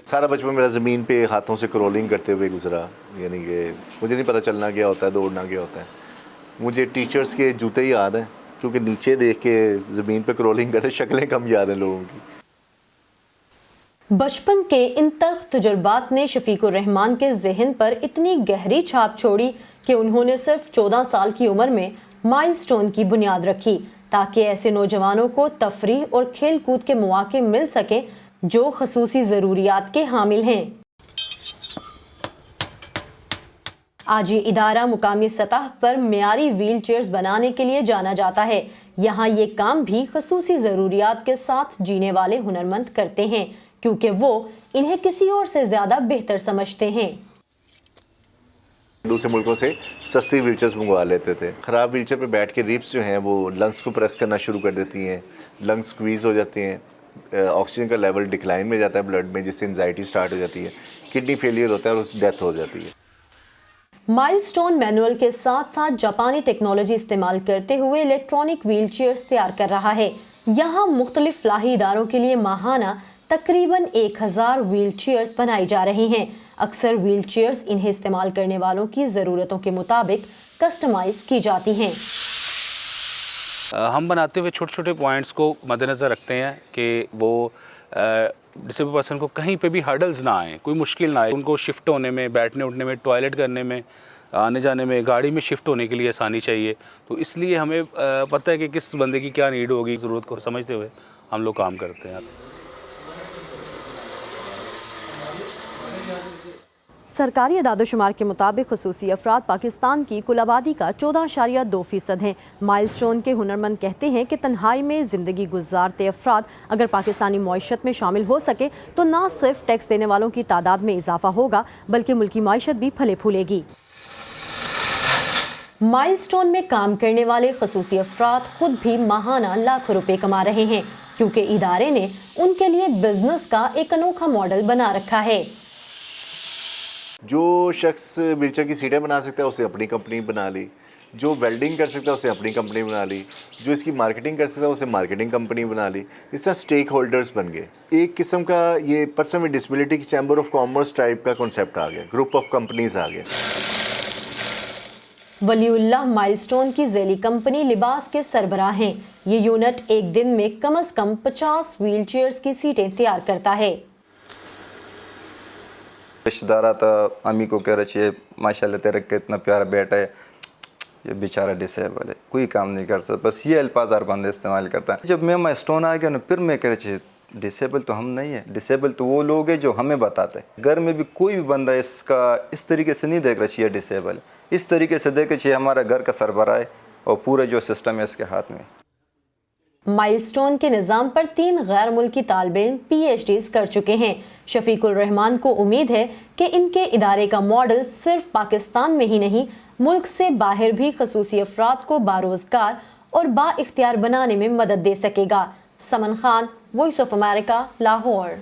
सारा बचपन मेरा ज़मीन पे हाथों से क्रॉलिंग करते हुए गुजरा, यानी कि मुझे नहीं पता चलना क्या होता है, दौड़ना क्या होता है। मुझे टीचर्स के जूते ही याद हैं, क्योंकि नीचे देख के ज़मीन पे क्रॉलिंग करते, शक्लें कम याद हैं लोगों की। बचपन के इन तल्ख तजुर्बात ने शफीकुर रहमान के ज़हन पर इतनी गहरी छाप छोड़ी कि उन्होंने सिर्फ 14 साल की उम्र में माइलस्टोन की बुनियाद रखी, ताकि ऐसे नौजवानों को तफरीह और खेल कूद के मौके मिल सके जो खसूसी ज़रूरियात के हामिल हैं। आज ये इदारा मुकामी सतह पर मियारी व्हील चेयर्स बनाने के लिए जाना जाता है। यहाँ ये काम भी खसूसी ज़रूरियात के साथ जीने वाले हुनरमंद करते हैं, क्योंकि वो इन्हें किसी और से ज़्यादा बेहतर समझते हैं। दूसरे मुल्कों से सस्ती व्हीलचेयर्स मंगवा लेते थे। ख़राब व्हीलचेयर पे बैठ के रिब्स जो हैं वो लंग्स को प्रेस करना शुरू कर देती हैं, लंग्स स्क्वीज़ हो जाते हैं, ऑक्सीजन का लेवल डिक्लाइन में जाता है ब्लड में, जिससे एंजाइटी स्टार्ट हो जाती है, किडनी फेलियर होता है और उसकी डेथ हो जाती है। माइलस्टोन मैनुअल के साथ साथ जापानी टेक्नोलॉजी इस्तेमाल करते हुए इलेक्ट्रॉनिक व्हील चेयर्स तैयार कर रहा है। यहाँ मुख्तलिफ फलाही इदारों के लिए माहाना तकरीबन 1000 व्हील चेयर्स बनाई जा रही हैं। अक्सर व्हील चेयर्स इन्हें इस्तेमाल करने वालों की ज़रूरतों के मुताबिक कस्टमाइज की जाती हैं। हम बनाते हुए छोटे छोटे पॉइंट्स को मद्देनज़र रखते हैं कि वो डिसेबल पर्सन को कहीं पे भी हर्डल्स ना आए, कोई मुश्किल ना आए, उनको शिफ्ट होने में, बैठने उठने में, टॉयलेट करने में, आने जाने में, गाड़ी में शिफ्ट होने के लिए आसानी चाहिए। तो इसलिए हमें पता है कि किस बंदे की क्या नीड होगी, ज़रूरत को समझते हुए हम लोग काम करते हैं। सरकारी अदाद-ओ-शुमार के मुताबिक खसूसी अफराद पाकिस्तान की कुल आबादी का 14.2% हैं। माइलस्टोन के हुनरमंद कहते हैं कि तन्हाई में ज़िंदगी गुजारते अफराद अगर पाकिस्तानी मईशत में शामिल हो सके तो ना सिर्फ टैक्स देने वालों की तादाद में इजाफा होगा, बल्कि मुल्की मईशत भी फले फूलेगी। माइलस्टोन में काम करने वाले खसूसी अफराद खुद भी माहाना लाखों रुपए कमा रहे हैं, क्योंकि इदारे ने उनके लिए बिजनेस का एक अनोखा मॉडल बना रखा है। जो शख्स व्हीलचेयर की सीटें बना सकता है उसे अपनी कंपनी बना ली, जो वेल्डिंग कर सकता है उसे अपनी कंपनी बना ली, जो इसकी मार्केटिंग कर सकता है उसे मार्केटिंग कंपनी बना ली। इस तरह स्टेक होल्डर्स बन गए। एक किस्म का ये पर्सन विद डिसेबिलिटी की चैम्बर ऑफ कॉमर्स टाइप का कॉन्सेप्ट आ गया, ग्रुप ऑफ कंपनीज आ गए। वलीउल्लाह माइलस्टोन की ज़ैली कंपनी लिबास के सरबराह हैं। ये यूनिट एक दिन में कम से कम 50 व्हील चेयर्स की सीटें तैयार करता है। रिश्तेदार आता अम्मी को कह रही है, माशाल्लाह तेरा कितना प्यारा बेटा है, ये बेचारा डिसेबल है, कोई काम नहीं कर सकता, बस ये अल्फाज हर बंदा इस्तेमाल करता है। जब मैं माइलस्टोन आ गया ना, फिर मैं कह रही डिसेबल तो हम नहीं है, डिसेबल तो वो लोग हैं जो हमें बताते हैं। घर में भी कोई भी बंदा इसका इस तरीके से नहीं देख रहा चाहिए डिसेबल, इस तरीके से देख चाहिए हमारा घर का सरबराह है और पूरा जो सिस्टम है इसके हाथ में। माइलस्टोन के निज़ाम पर 3 गैर मुल्की तालिब इल्म PhDs कर चुके हैं। शफीकुर रहमान को उम्मीद है कि इनके इदारे का मॉडल सिर्फ पाकिस्तान में ही नहीं, मुल्क से बाहर भी खसूसी अफराद को बारोजगार और बाइख्तियार बनाने में मदद दे सकेगा। Saman Khan, voice of America, Lahore.